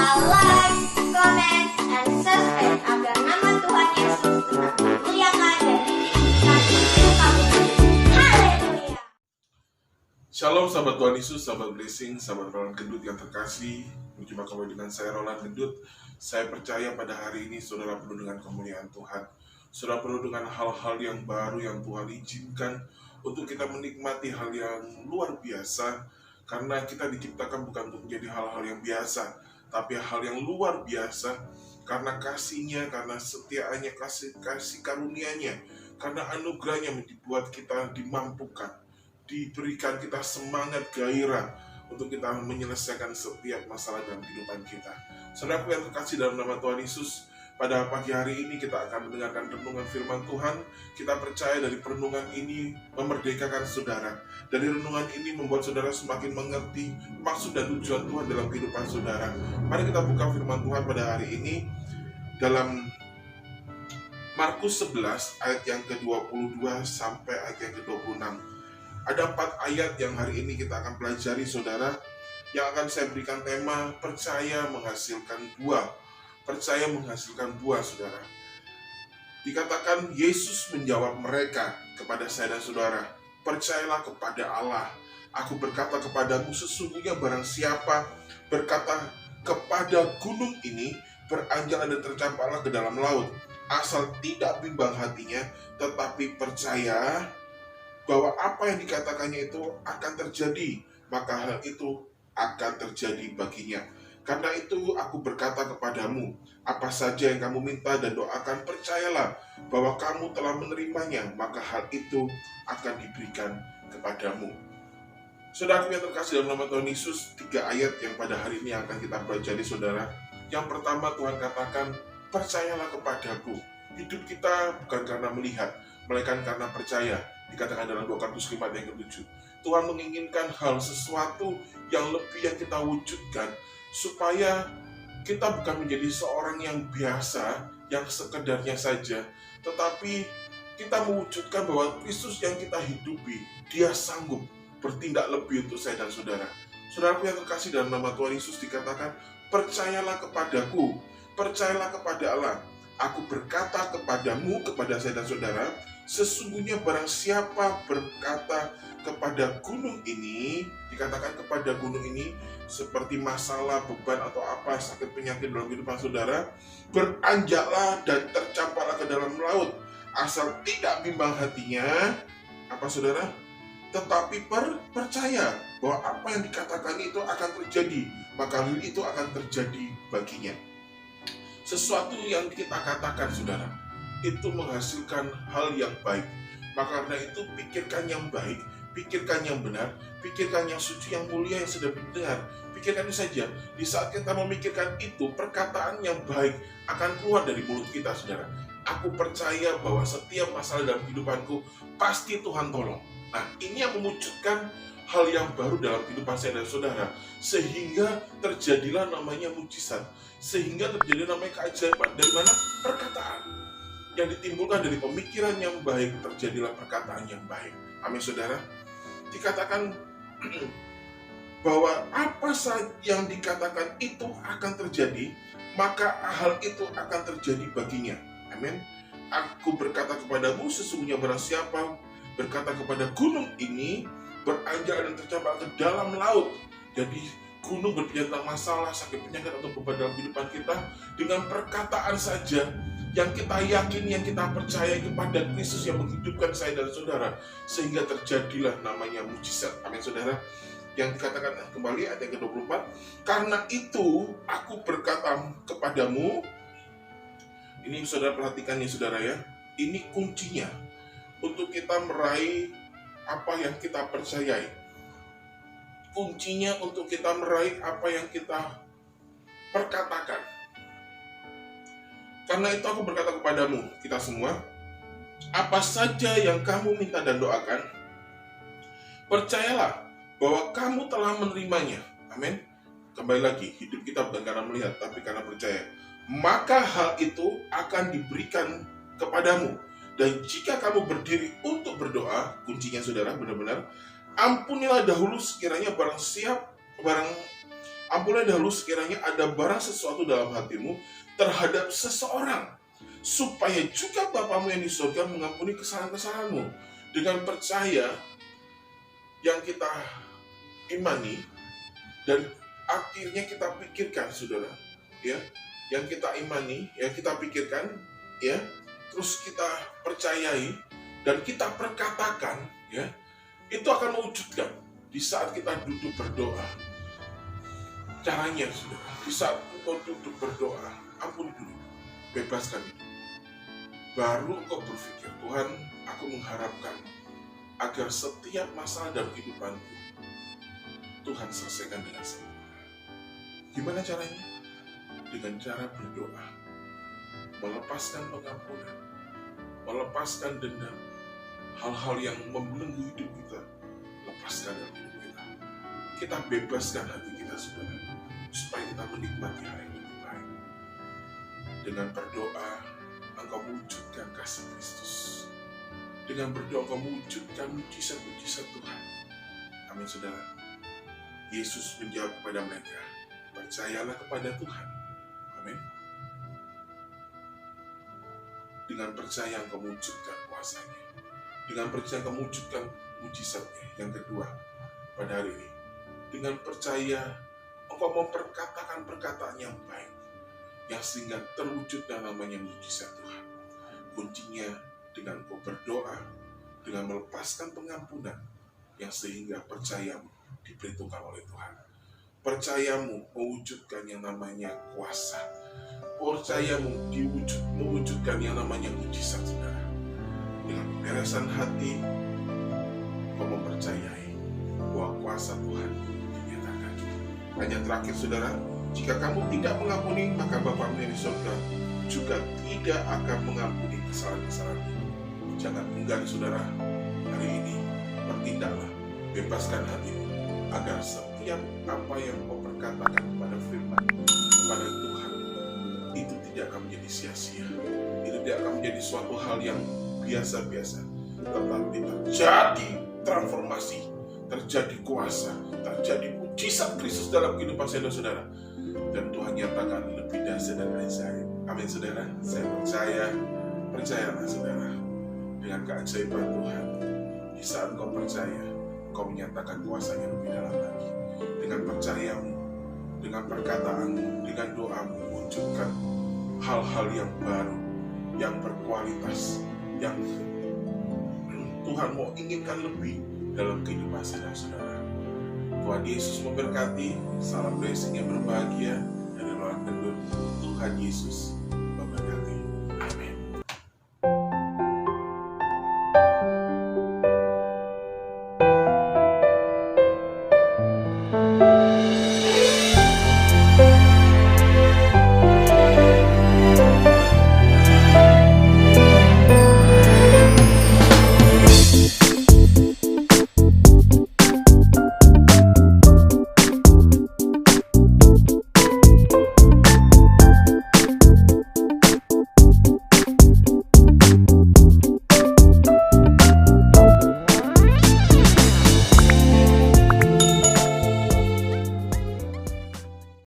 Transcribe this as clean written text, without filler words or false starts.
lupa like, comment, and subscribe agar nama Tuhan Yesus tetap dimuliakan dan diberkati hidup kamu. Haleluya. Shalom sahabat Tuhan Yesus, sahabat blessing, sahabat Roland Gendut yang terkasih. Berjumpa kembali dengan saya Roland Gendut. Saya percaya pada hari ini saudara penuh dengan kemuliaan Tuhan. Saudara penuh dengan hal-hal yang baru yang Tuhan izinkan untuk kita menikmati hal yang luar biasa. Karena kita diciptakan bukan untuk menjadi hal-hal yang biasa, tapi hal yang luar biasa. Karena kasih-Nya, karena setiaannya, kasih karunia-Nya, karena anugerahnya membuat kita dimampukan, diberikan kita semangat gairah untuk kita menyelesaikan setiap masalah dalam kehidupan kita. Saudaraku yang terkasih dalam nama Tuhan Yesus, pada pagi hari ini kita akan mendengarkan renungan firman Tuhan. Kita percaya dari renungan ini memerdekakan saudara. Dari renungan ini membuat saudara semakin mengerti maksud dan tujuan Tuhan dalam kehidupan saudara. Mari kita buka firman Tuhan pada hari ini dalam Markus 11 ayat yang ke-22 sampai ayat yang ke-26. Ada 4 ayat yang hari ini kita akan pelajari saudara, yang akan saya berikan tema percaya menghasilkan buah. Percaya menghasilkan buah saudara. Dikatakan Yesus menjawab mereka kepada saya dan saudara, percayalah kepada Allah. Aku berkata kepadamu, sesungguhnya barang siapa berkata kepada gunung ini, beranjaklah dan tercampaklah ke dalam laut, asal tidak bimbang hatinya, tetapi percaya bahwa apa yang dikatakannya itu akan terjadi, maka hal itu akan terjadi baginya. Karena itu aku berkata kepadamu, apa saja yang kamu minta dan doakan, percayalah bahwa kamu telah menerimanya, maka hal itu akan diberikan kepadamu. Saudaraku yang terkasih dalam nama Tuhan Yesus, 3 ayat yang pada hari ini akan kita pelajari saudara. Yang pertama, Tuhan katakan, percayalah kepadaku. Hidup kita bukan karena melihat, melainkan karena percaya. Dikatakan dalam 2 Korintus 5 ayat ke-7. Tuhan menginginkan hal sesuatu yang lebih yang kita wujudkan, supaya kita bukan menjadi seorang yang biasa, yang sekedarnya saja, tetapi kita mewujudkan bahwa Kristus yang kita hidupi, Dia sanggup bertindak lebih untuk saya dan saudara. Saudaraku yang terkasih dalam nama Tuhan Yesus, dikatakan, percayalah kepadaku, percayalah kepada Allah. Aku berkata kepadamu, kepada saya dan saudara, sesungguhnya barang siapa berkata kepada gunung ini, dikatakan kepada gunung ini, seperti masalah, beban atau apa, sakit penyakit dalam kehidupan saudara, beranjaklah dan tercampaklah ke dalam laut, asal tidak bimbang hatinya, apa saudara? Tetapi percaya bahwa apa yang dikatakan itu akan terjadi, maka hal itu akan terjadi baginya. Sesuatu yang kita katakan saudara, itu menghasilkan hal yang baik. Maka karena itu pikirkan yang baik, pikirkan yang benar, pikirkan yang suci, yang mulia, yang sedang mendengar. Pikirkan itu saja. Di saat kita memikirkan itu, perkataan yang baik akan keluar dari mulut kita saudara. Aku percaya bahwa setiap masalah dalam kehidupanku pasti Tuhan tolong. Nah, ini yang mewujudkan hal yang baru dalam kehidupan saya dan saudara, sehingga terjadilah namanya mujizat, sehingga terjadi namanya keajaiban. Dari mana? Perkataan yang ditimbulkan dari pemikiran yang baik, terjadilah perkataan yang baik. Amin saudara. Dikatakan bahwa apa saja yang dikatakan itu akan terjadi, maka hal itu akan terjadi baginya. Amin. Aku berkata kepadamu, sesungguhnya barang siapa berkata kepada gunung ini, beranjak dan tercampak ke dalam laut. Jadi gunung berbicara tentang masalah, sakit penyakit atau beban dalam kehidupan kita, dengan perkataan saja yang kita yakini, yang kita percaya kepada Kristus yang menghidupkan saya dan saudara, sehingga terjadilah namanya mujizat. Amin saudara. Yang dikatakan kembali ayat yang ke-24, karena itu aku berkata kepadamu. Ini saudara perhatikan ya saudara ya, ini kuncinya untuk kita meraih apa yang kita percayai. Kuncinya untuk kita meraih apa yang kita perkatakan. Karena itu aku berkata kepadamu, kita semua, apa saja yang kamu minta dan doakan, percayalah bahwa kamu telah menerimanya. Amin. Kembali lagi, hidup kita bukan karena melihat, tapi karena percaya. Maka hal itu akan diberikan kepadamu. Dan jika kamu berdiri untuk berdoa, kuncinya saudara benar-benar, ampunilah dahulu sekiranya barang Ampunilah dahulu sekiranya ada barang sesuatu dalam hatimu terhadap seseorang, supaya juga Bapamu yang di surga mengampuni kesalahan-kesalahanmu. Dengan percaya yang kita imani dan akhirnya kita pikirkan, saudara, ya, yang kita imani, yang kita pikirkan, ya, terus kita percayai dan kita perkatakan, ya, itu akan mewujudkan di saat kita duduk berdoa. Caranya, saudara, di saat engkau duduk berdoa, ampuni dulu, bebaskan itu. Baru engkau berpikir, Tuhan, aku mengharapkan agar setiap masalah dalam kehidupanku Tuhan selesaikan dengan sempurna. Gimana caranya? Dengan cara berdoa, melepaskan pengampunan, melepaskan dendam, hal-hal yang membelenggu hidup kita, lepaskan dalam hidup kita. Kita bebaskan hati kita, saudara, supaya kita menikmati hari yang lebih baik. Dengan berdoa, engkau mewujudkan kasih Kristus. Dengan berdoa, engkau mewujudkan mujizat-mujizat Tuhan. Amin, saudara. Yesus menjawab kepada mereka, percayalah kepada Tuhan. Amin. Dengan percaya engkau mewujudkan kuasanya. Dengan percaya engkau mewujudkan mujizatnya. Yang kedua, pada hari ini, dengan percaya engkau memperkatakan perkataan yang baik, yang sehingga terwujud dalam namanya mujizat Tuhan. Kuncinya dengan engkau berdoa, dengan melepaskan pengampunan, yang sehingga percayamu diperhitungkan oleh Tuhan. Percayamu mewujudkan yang namanya kuasa. Percayamu mewujudkan yang namanya mujizat, saudara. Dengan pemberesan hati, kau mempercayai bahwa kuasa Tuhan dinyatakan. Hanya terakhir, saudara, jika kamu tidak mengampuni, maka Bapamu yang di surga juga tidak akan mengampuni kesalahan-kesalahanmu. Jangan enggan, saudara, hari ini bertindaklah, bebaskan hatimu, agar setiap apa yang kau perkatakan kepada firman, kepada Tuhan, itu tidak akan menjadi sia-sia. Itu tidak akan menjadi suatu hal yang biasa-biasa, tetapi terjadi transformasi, terjadi kuasa, terjadi mujizat Kristus dalam kehidupan saudara-saudara. Dan Tuhan nyatakan lebih dahsyat dan ajaib. Amin, saudara. Saya percayalah, saudara, dengan keajaiban Tuhan. Di saat kau percaya, kau menyatakan kuasanya lebih dalam lagi. Dengan percayamu, dengan perkataanmu, dengan doamu, wujudkan hal-hal yang baru, yang berkualitas, yang Tuhan mau inginkan lebih dalam kehidupan saudara-saudara. Tuhan Yesus memberkati. Salam blessing yang berbahagia.